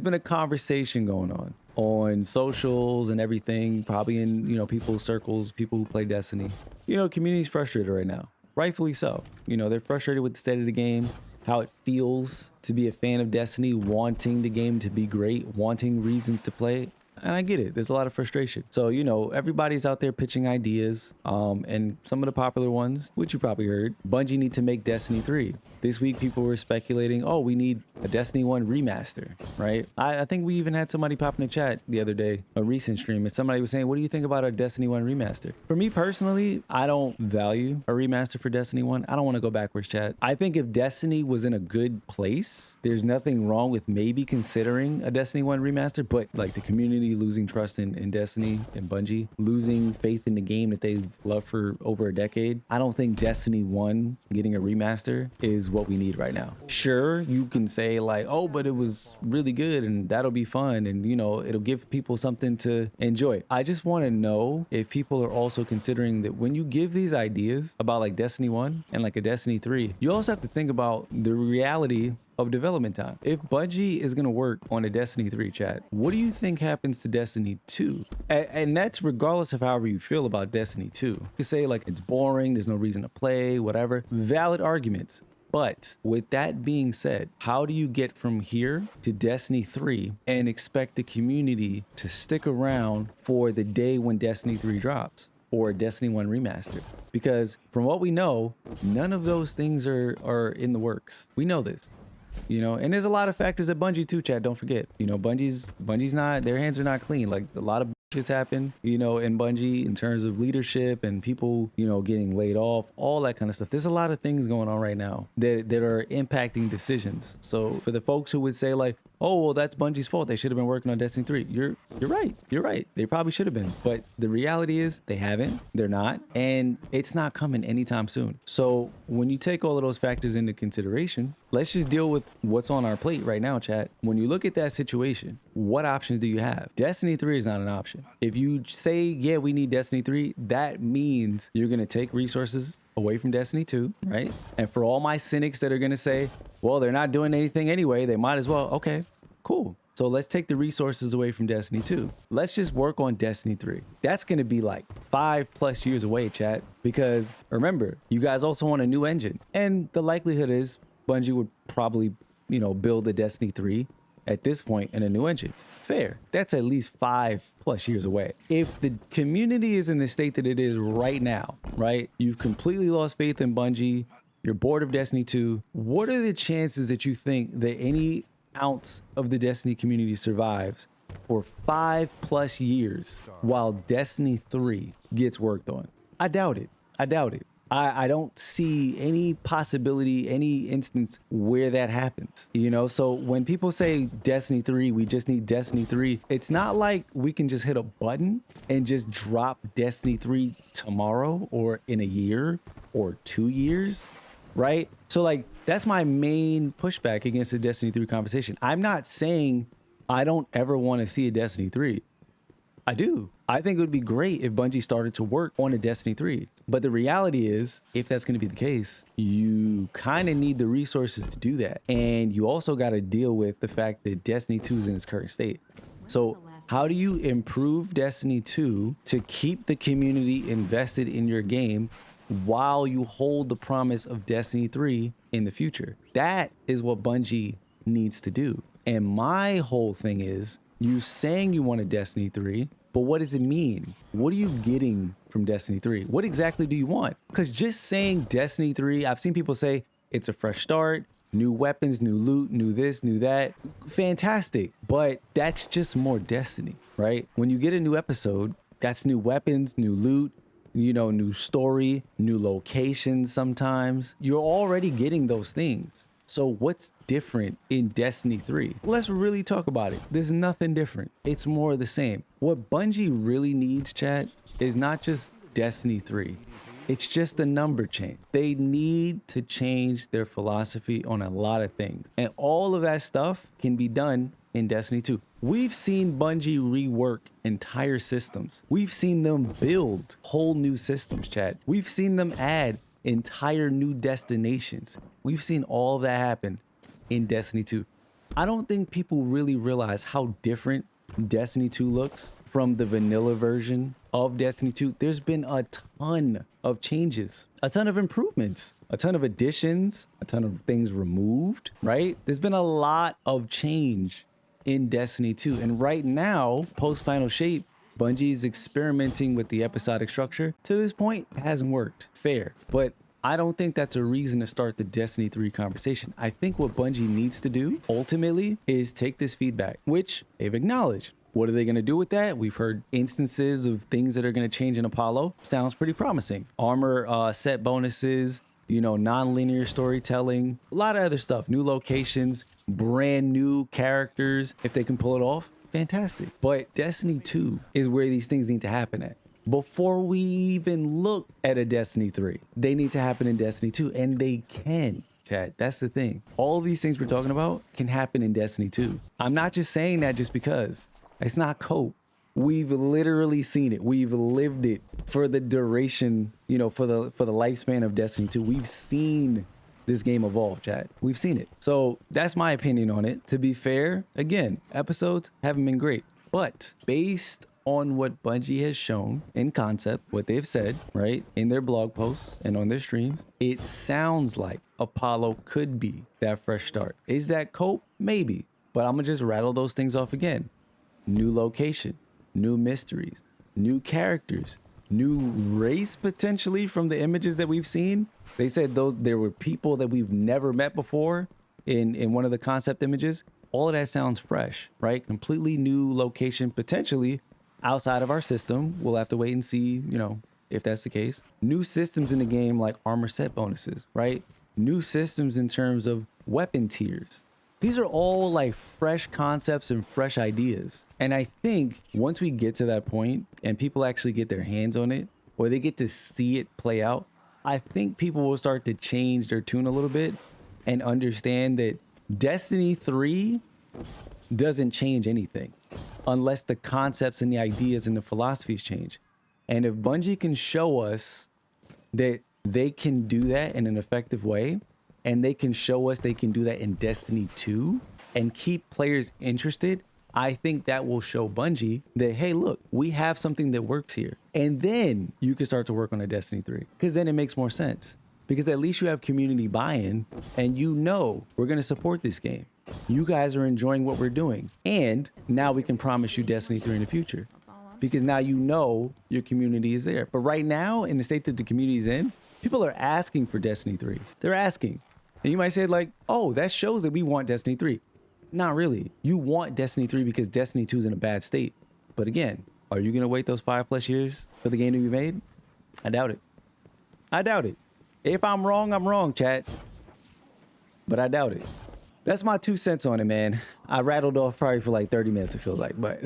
been a conversation going on socials and everything, probably in, people's circles, people who play Destiny. Community's frustrated right now. Rightfully so. They're frustrated with the state of the game, how it feels to be a fan of Destiny, wanting the game to be great, wanting reasons to play. And I get it. There's a lot of frustration. So, everybody's out there pitching ideas. And some of the popular ones, which you probably heard, Bungie need to make Destiny 3. This week, people were speculating, oh, we need a Destiny 1 remaster, right? I think we even had somebody pop in the chat the other day, a recent stream, and somebody was saying, what do you think about a Destiny 1 remaster? For me personally, I don't value a remaster for Destiny 1. I don't want to go backwards, chat. I think if Destiny was in a good place, there's nothing wrong with maybe considering a Destiny 1 remaster, but like the community losing trust in Destiny and Bungie, losing faith in the game that they've loved for over a decade, I don't think Destiny 1 getting a remaster is what we need right now. Sure, you can say like, oh, but it was really good and that'll be fun and it'll give people something to enjoy. I just want to know if people are also considering that when you give these ideas about like Destiny 1 and like a Destiny 3, you also have to think about the reality of development time. If Bungie is going to work on a Destiny 3, chat, what do you think happens to Destiny 2? And that's regardless of however you feel about Destiny 2. You could say like it's boring, there's no reason to play, whatever. Valid arguments. But with that being said, how do you get from here to Destiny 3 and expect the community to stick around for the day when Destiny 3 drops or Destiny 1 remaster? Because from what we know, none of those things are in the works. We know this. And there's a lot of factors at Bungie too, chat. Don't forget, Bungie's not, their hands are not clean. Like a lot of shit's happened, in Bungie in terms of leadership and people, getting laid off, all that kind of stuff. There's a lot of things going on right now that are impacting decisions. So for the folks who would say like, oh, well, that's Bungie's fault, they should have been working on Destiny 3. You're right. They probably should have been. But the reality is they haven't, they're not, and it's not coming anytime soon. So when you take all of those factors into consideration, let's just deal with what's on our plate right now, chat. When you look at that situation, what options do you have? Destiny 3 is not an option. If you say, yeah, we need Destiny 3, that means you're going to take resources away from Destiny 2, right? And for all my cynics that are going to say, well, they're not doing anything anyway, they might as well. Okay, cool. So let's take the resources away from Destiny 2. Let's just work on Destiny 3. That's going to be like 5+ years away, chat. Because remember, you guys also want a new engine. And the likelihood is Bungie would probably, build a Destiny 3 at this point in a new engine. Fair. That's at least 5+ years away. If the community is in the state that it is right now, right? You've completely lost faith in Bungie. You're bored of Destiny 2. What are the chances that you think that any ounce of the Destiny community survives for 5+ years while Destiny 3 gets worked on? I doubt it. I don't see any possibility, any instance where that happens, So when people say Destiny 3, we just need Destiny 3, it's not like we can just hit a button and just drop Destiny 3 tomorrow or in a year or 2 years, right? So like, that's my main pushback against the Destiny 3 conversation. I'm not saying I don't ever want to see a Destiny 3. I do. I think it would be great if Bungie started to work on a Destiny 3. But the reality is, if that's going to be the case, you kind of need the resources to do that. And you also got to deal with the fact that Destiny 2 is in its current state. So how do you improve Destiny 2 to keep the community invested in your game while you hold the promise of Destiny 3 in the future? That is what Bungie needs to do. And my whole thing is, you saying you want a Destiny 3, but what does it mean? What are you getting from Destiny 3? What exactly do you want? Because just saying Destiny 3, I've seen people say it's a fresh start, new weapons, new loot, new this, new that. Fantastic. But that's just more Destiny, right? When you get a new episode, that's new weapons, new loot, new story, new locations sometimes. You're already getting those things. So what's different in Destiny 3? Let's really talk about it. There's nothing different. It's more of the same. What Bungie really needs, chat, is not just Destiny 3. It's just a number change. They need to change their philosophy on a lot of things. And all of that stuff can be done in Destiny 2. We've seen Bungie rework entire systems. We've seen them build whole new systems, chat. We've seen them add entire new destinations. We've seen all that happen in Destiny 2. I don't think people really realize how different Destiny 2 looks from the vanilla version of Destiny 2. There's been a ton of changes, a ton of improvements, a ton of additions, a ton of things removed, right? There's been a lot of change in Destiny 2. And right now, post Final Shape, Bungie is experimenting with the episodic structure. To this point, it hasn't worked. Fair. But I don't think that's a reason to start the Destiny 3 conversation. I think what Bungie needs to do ultimately is take this feedback, which they've acknowledged. What are they going to do with that? We've heard instances of things that are going to change in Apollo. Sounds pretty promising. Armor set bonuses, non-linear storytelling, a lot of other stuff, new locations, brand new characters. If they can pull it off, fantastic. But Destiny 2 is where these things need to happen at. Before we even look at a Destiny 3, they need to happen in Destiny 2, and they can. Chat, that's the thing. All of these things we're talking about can happen in Destiny 2. I'm not just saying that just because. It's not cope. We've literally seen it. We've lived it for the duration, for the lifespan of Destiny 2. We've seen this game evolve, chat. We've seen it. So that's my opinion on it. To be fair, again, episodes haven't been great, but based on what Bungie has shown in concept, what they've said, right, in their blog posts and on their streams, it sounds like Apollo could be that fresh start. Is that cope? Maybe. But I'm gonna just rattle those things off again. New location, new mysteries, new characters, new race potentially from the images that we've seen. They said there were people that we've never met before in one of the concept images. All of that sounds fresh, right? Completely new location, potentially outside of our system. We'll have to wait and see, if that's the case. New systems in the game like armor set bonuses, right? New systems in terms of weapon tiers. These are all like fresh concepts and fresh ideas. And I think once we get to that point and people actually get their hands on it or they get to see it play out, I think people will start to change their tune a little bit and understand that Destiny 3 doesn't change anything unless the concepts and the ideas and the philosophies change. And if Bungie can show us that they can do that in an effective way, and they can show us they can do that in Destiny 2 and keep players interested, I think that will show Bungie that, hey, look, we have something that works here. And then you can start to work on a Destiny 3, because then it makes more sense. Because at least you have community buy-in and we're going to support this game. You guys are enjoying what we're doing. And now we can promise you Destiny 3 in the future. Because now your community is there. But right now, in the state that the community is in, people are asking for Destiny 3. They're asking. And you might say like, oh, that shows that we want Destiny 3. Not really. You want Destiny 3 because Destiny 2 is in a bad state. But again, are you going to wait those 5+ years for the game to be made? I doubt it. I doubt it. If I'm wrong, chat. But I doubt it. That's my 2 cents on it, man. I rattled off probably for like 30 minutes, it feels like, but